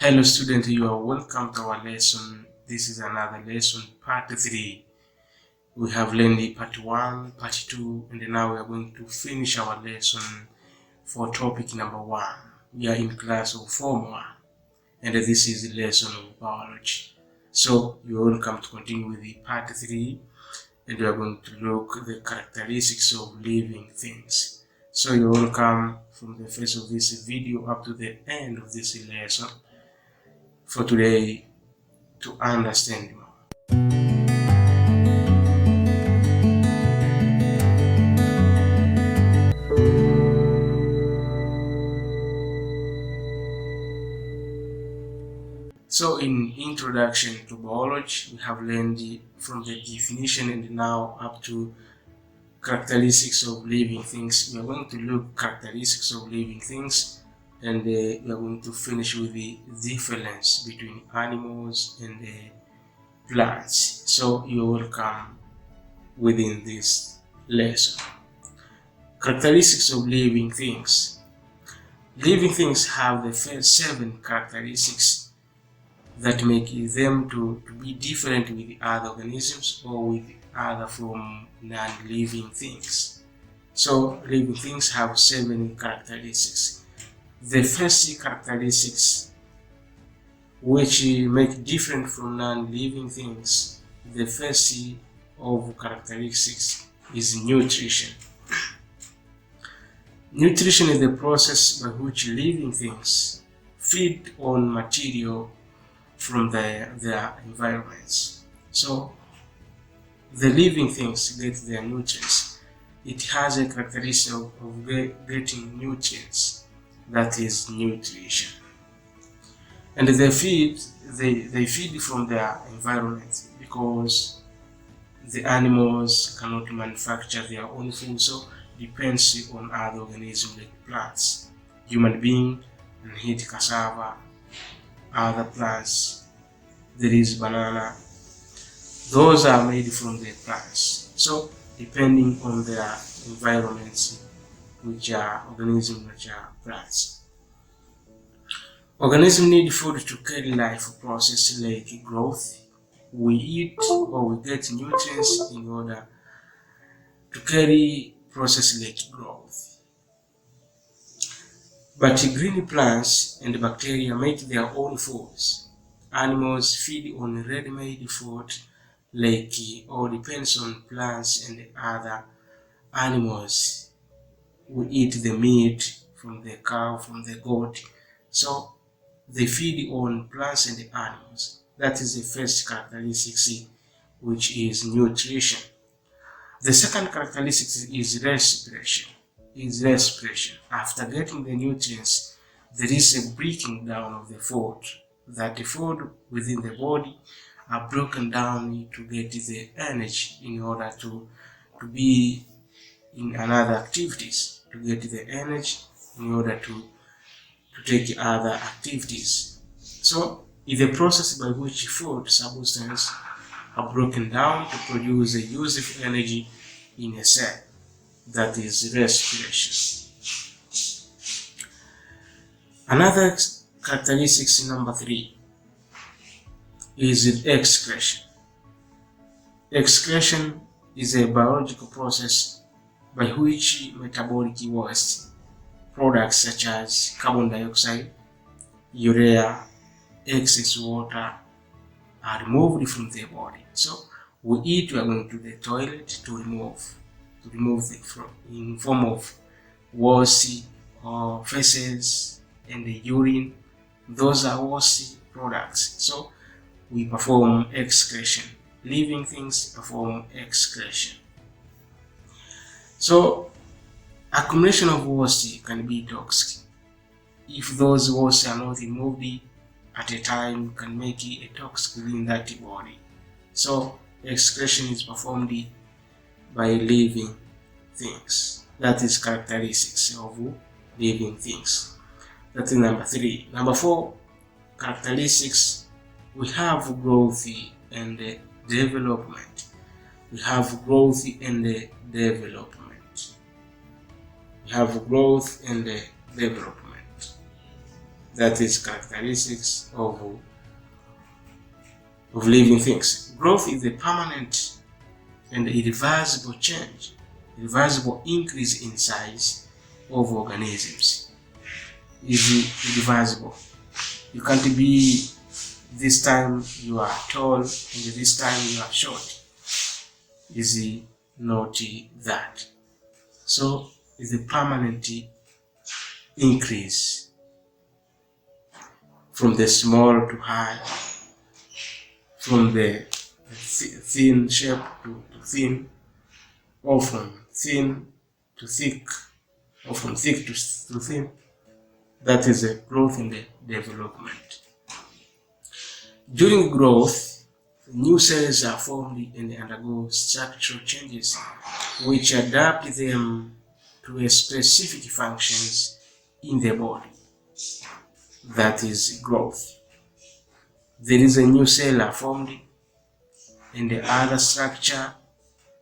Hello students, you are welcome to our lesson. This is another lesson, part 3. We have learned part 1, part 2, and now we are going to finish our lesson for topic number 1. We are in class of Form 1, and this is the lesson of biology. So you are welcome to continue with the part 3, and we are going to look at the characteristics of living things. So you are welcome from the first of this video up to the end of this lesson for today to understand more. So in introduction to biology, we have learned from the definition and now up to characteristics of living things. We are going to look characteristics of living things, and we are going to finish with the difference between animals and plants. So you are welcome within this lesson. Characteristics of living things. Living things have the first 7 characteristics that make them to be different with other organisms or with other from non-living things. So living things have 7 characteristics. The first characteristics which make different from non-living things, the first of characteristics is nutrition. Nutrition is the process by which living things feed on material from their environments. So the living things get their nutrients. It has a characteristic of getting nutrients, that is nutrition. And they feed from their environment because the animals cannot manufacture their own food, so depends on other organisms like plants. Human being and eat cassava, other plants, there is banana. Those are made from the plants. So depending on their environments, which are organisms, which are plants. Organisms need food to carry life process like growth. We eat or we get nutrients in order to carry process like growth. But green plants and bacteria make their own foods. Animals feed on ready-made food like or depends on plants and other animals. We eat the meat from the cow, from the goat. So they feed on plants and animals. That is the first characteristic, which is nutrition. The second characteristic is respiration. After getting the nutrients, there is a breaking down of the food. That the food within the body are broken down to get the energy in order to be in another activities, to get the energy in order to take other activities. So is the process by which food substances are broken down to produce a useful energy in a cell. That is respiration. Another characteristic, number 3, is excretion. Excretion is a biological process by which metabolic waste products such as carbon dioxide, urea, excess water are removed from the body. So we eat, we are going to the toilet to remove the in form of waste or feces and the urine. Those are waste products. So we perform excretion. Living things perform excretion. So accumulation of waste can be toxic. If those wastes are not removed at a time, can make it a toxic within that body. So excretion is performed by living things. That is characteristics of living things. That is number 3. Number 4, characteristics. We have growth and development. We have growth and development. We have growth and development. That is characteristics of living things. Growth is a permanent and irreversible change, irreversible increase in size of organisms. Is irreversible. You can't be this time you are tall and this time you are short. Is not that. So is a permanent increase from the small to high, from the thin shape to thin, or from thin to thick, or from thick to thin. That is a growth in the development. During growth, new cells are formed and undergo structural changes which adapt them to a specific functions in the body. That is growth. There is a new cell are formed and the other structure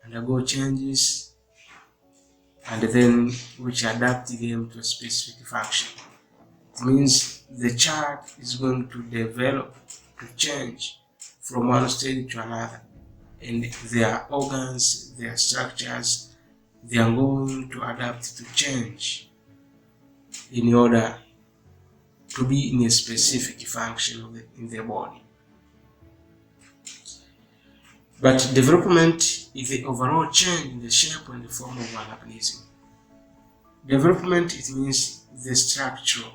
undergo changes and then which adapt them to a specific function. It means the child is going to develop, to change from one stage to another, and their organs, their structures, they are going to adapt to change in order to be in a specific function in the body. But development is the overall change in the shape and the form of an organism. Development, it means the structural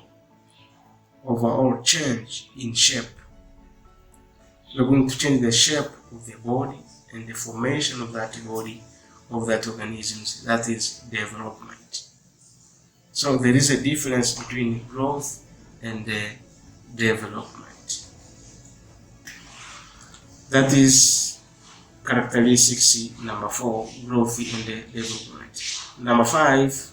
overall change in shape. We're going to change the shape of the body and the formation of that body, of that organism. That is development. So there is a difference between growth and development. That is characteristics number 4, growth and development. Number 5,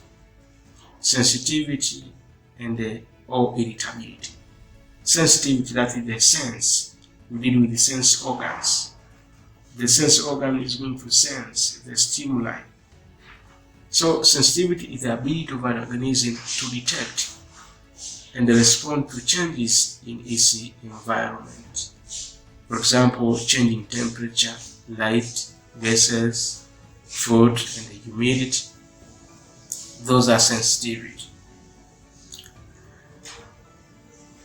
sensitivity and or irritability. Sensitivity, that is the sense. We deal with the sense organs. The sense organ is going to sense the stimuli. So sensitivity is the ability of an organism to detect and respond to changes in its environment. For example, changing temperature, light, gases, food, and the humidity. Those are sensitivity.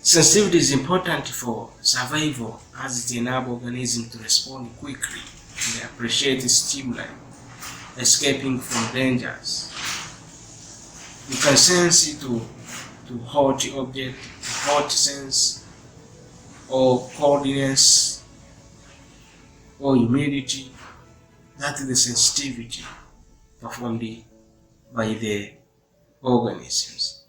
Sensitivity is important for survival as it enables organisms to respond quickly and appreciate stimuli, escaping from dangers. You can sense it to hot object, hot sense, or coldness, or humidity. That is the sensitivity performed by the organisms.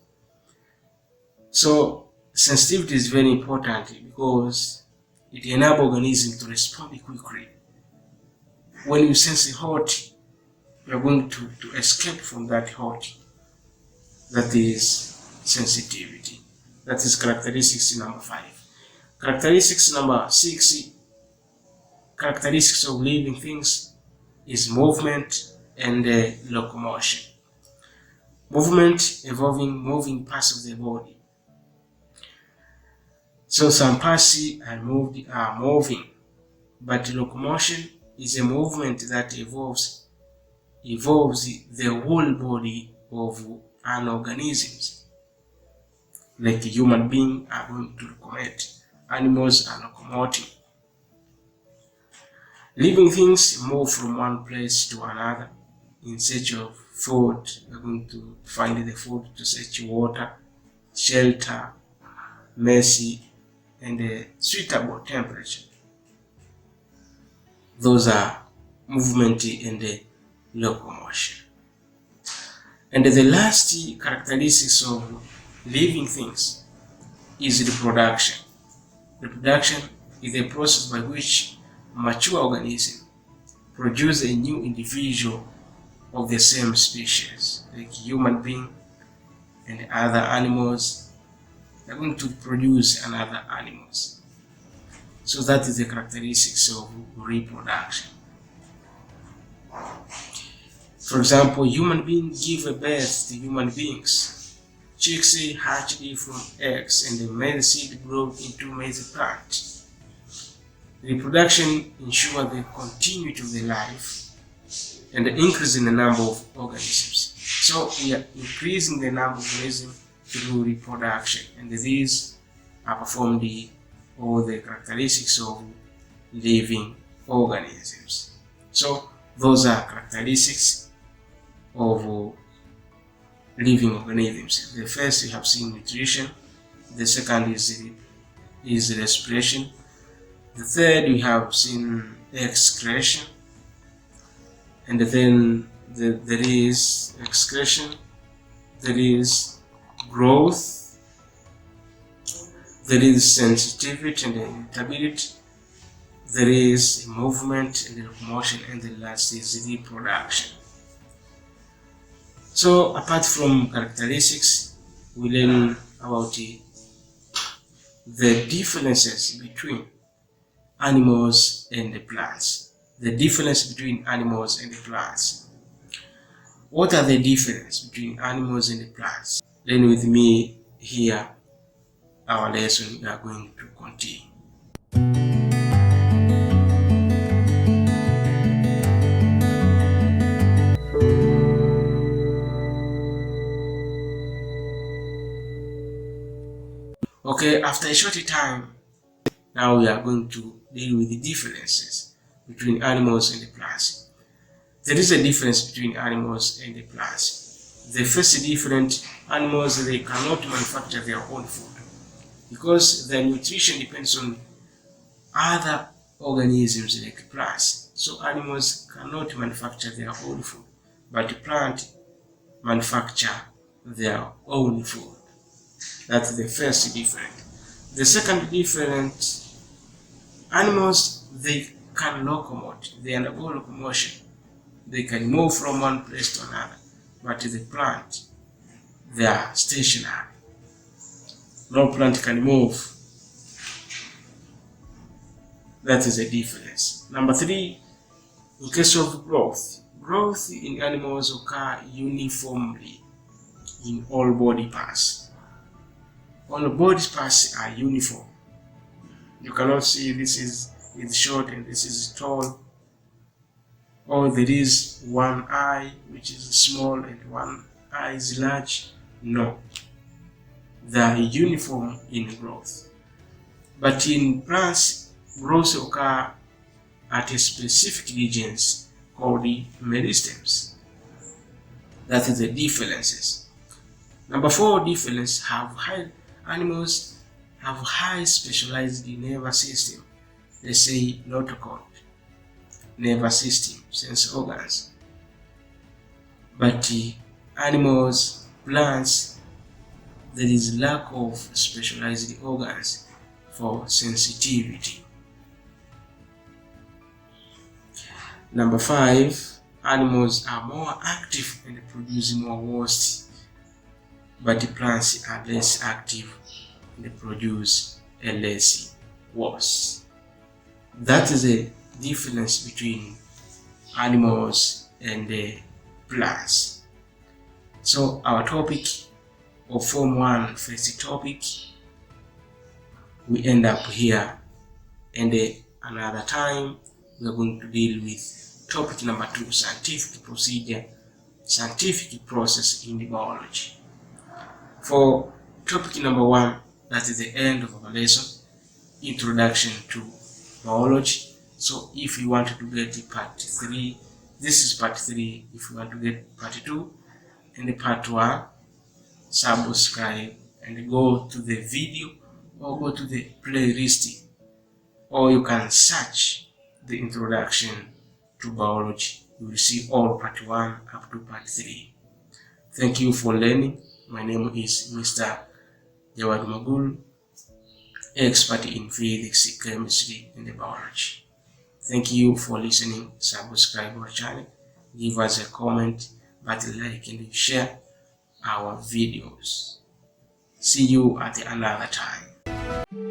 So sensitivity is very important because it enables organisms to respond quickly. When you sense hot, you are going to escape from that hot. That is sensitivity. That is characteristics number 5. Characteristics number 6, characteristics of living things, is movement and locomotion. Movement involving moving parts of the body. So some parts are moving, but locomotion is a movement that involves the whole body of an organism. Like human beings are going to locomote, animals are locomoting. Living things move from one place to another in search of food. They're going to find the food, to search water, shelter, mercy, and a suitable temperature. Those are movement and locomotion. And the last characteristics of living things is reproduction. Reproduction is the process by which mature organisms produce a new individual of the same species, like human being and other animals. They're going to produce another animals. So that is the characteristics of reproduction. For example, human beings give birth to human beings. chicks hatched from eggs and the male seed grow into maize plant. Reproduction ensures the continuity of the life and the increase in the number of organisms. So we are increasing the number of organisms through reproduction, and these are performed all the characteristics of living organisms. So those are characteristics of living organisms. The first we have seen nutrition, the second is respiration, the third we have seen excretion, and then there is excretion, there is growth, there is sensitivity and irritability, there is movement and locomotion, and the last is reproduction. So apart from characteristics, we learn about the differences between animals and the plants. The difference between animals and the plants. What are the differences between animals and the plants? Learn with me here our lesson we are going to continue. Okay, after a short time, now we are going to deal with the differences between animals and the plants. There is a difference between animals and the plants. The first difference, animals, they cannot manufacture their own food because their nutrition depends on other organisms like plants. So animals cannot manufacture their own food, but plants manufacture their own food. That's the first difference. The second difference, animals, they can locomote, they undergo locomotion. They can move from one place to another, but the plant, they are stationary. No plant can move. That is a difference. Number three, in case of growth, growth in animals occur uniformly in all body parts. All body parts are uniform. You cannot see this is short and this is tall, or there is one eye which is small and one eye is large. No, they are uniform in growth. But in plants, growth occur at a specific regions called the meristems. That is the differences. Number four difference, animals have high specialized nervous system. They say notochord, nervous system, sense organs. But animals, plants, there is lack of specialized organs for sensitivity. Number five, animals are more active and produce more waste, but plants are less active and produce a less waste. That is the difference between animals and the plants. So our topic of Form 1 first topic, we end up here, and another time we are going to deal with topic number 2, scientific procedure, scientific process in the biology. For topic number 1, that is the end of our lesson, introduction to biology. So if you want to get part 3, this is part 3. If you want to get part 2 and part 1, subscribe and go to the video or go to the playlist, or you can search the introduction to biology. You will see all part 1 up to part 3. Thank you for learning. My name is Mr. D.Maguru, expert in physics, chemistry, and biology. Thank you for listening. Subscribe our channel, give us a comment, like and share our videos. See you at another time.